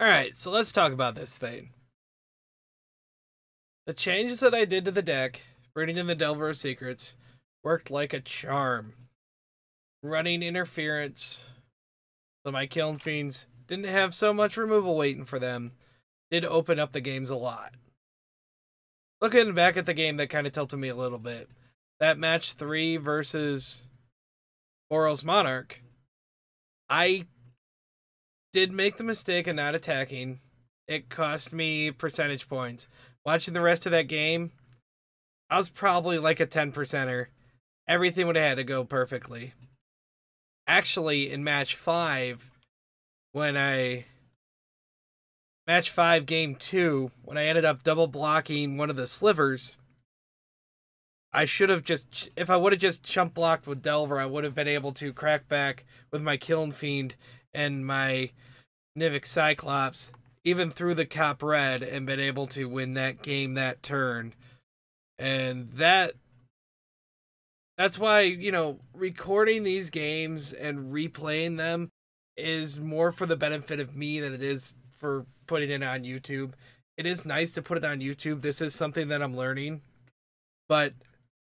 Alright, so let's talk about this thing. The changes that I did to the deck, bringing in the Delver of Secrets, worked like a charm. Running interference, so my Kiln Fiends didn't have so much removal waiting for them, did open up the games a lot. Looking back at the game, that kind of tilted me a little bit. That match 3 versus Boros Monarch, I did make the mistake of not attacking. It cost me percentage points. Watching the rest of that game, I was probably like a 10%er. Everything would have had to go perfectly. Actually, in match 5, match 5 game 2, when I ended up double blocking one of the slivers, I should have just, if I would have just chump blocked with Delver, I would have been able to crack back with my Kiln Fiend and my Nivik Cyclops, even through the Cop Red, and been able to win that game that turn. And that's why, recording these games and replaying them is more for the benefit of me than it is for putting it on YouTube. It is nice to put it on YouTube. This is something that I'm learning. But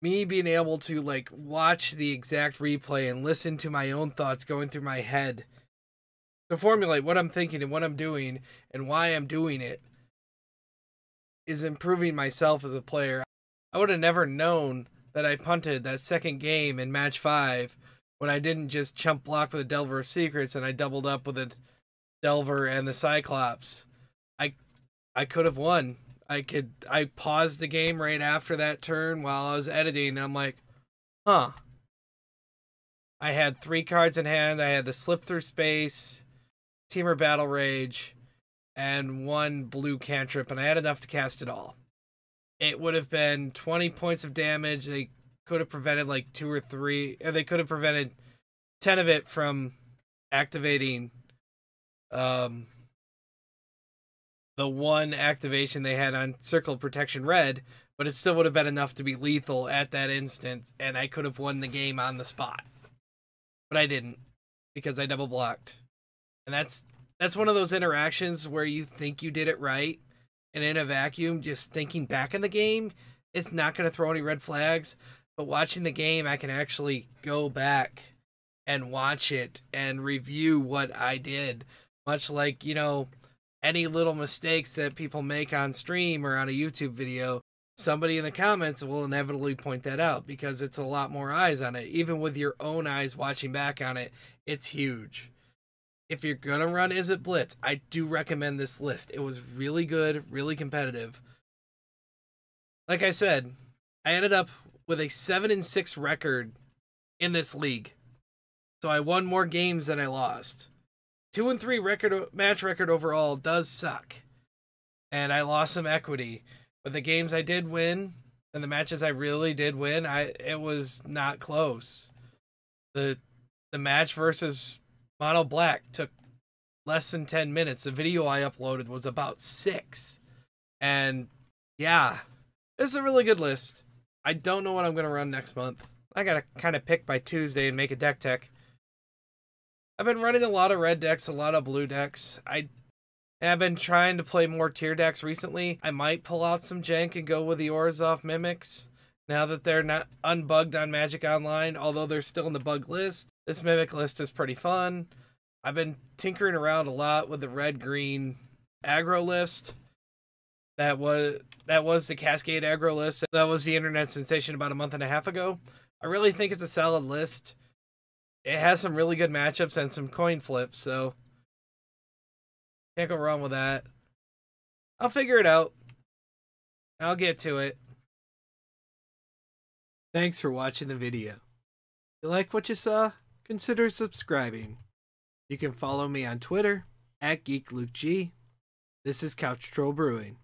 me being able to watch the exact replay and listen to my own thoughts going through my head to formulate what I'm thinking and what I'm doing and why I'm doing it is improving myself as a player. I would have never known that I punted that second game in match 5 when I didn't just chump block with a Delver of Secrets and I doubled up with a Delver and the Cyclops. I could have won. I paused the game right after that turn while I was editing, and I'm like, huh. I had 3 cards in hand. I had the Slip Through Space, Teamer Battle Rage, and 1 blue cantrip, and I had enough to cast it all. It would have been 20 points of damage. They could have prevented 2 or 3, or they could have prevented 10 of it from activating the 1 activation they had on Circle of Protection Red, but it still would have been enough to be lethal at that instant, and I could have won the game on the spot. But I didn't, because I double blocked. And that's one of those interactions where you think you did it right, and in a vacuum, just thinking back in the game, it's not going to throw any red flags, but watching the game, I can actually go back and watch it and review what I did. Much like, any little mistakes that people make on stream or on a YouTube video, somebody in the comments will inevitably point that out because it's a lot more eyes on it. Even with your own eyes watching back on it, it's huge. If you're going to run Izzet Blitz, I do recommend this list. It was really good, really competitive. Like I said, I ended up with a 7-6 record in this league. So I won more games than I lost. 2-3 match record overall does suck. And I lost some equity. But the games I did win, and the matches I really did win, it was not close. The match versus Mono Black took less than 10 minutes. The video I uploaded was about 6. And yeah, this is a really good list. I don't know what I'm going to run next month. I got to kind of pick by Tuesday and make a deck tech. I've been running a lot of red decks, a lot of blue decks. I have been trying to play more tier decks recently. I might pull out some jank and go with the Orzhov Mimics now that they're not unbugged on Magic Online, although they're still in the bug list. This Mimic list is pretty fun. I've been tinkering around a lot with the red-green aggro list. That was the Cascade aggro list. That was the internet sensation about a month and a half ago. I really think it's a solid list. It has some really good matchups and some coin flips, so can't go wrong with that. I'll figure it out. I'll get to it. Thanks for watching the video. If you like what you saw, consider subscribing. You can follow me on Twitter @GeekLukeG. This is Couch Troll Brewing.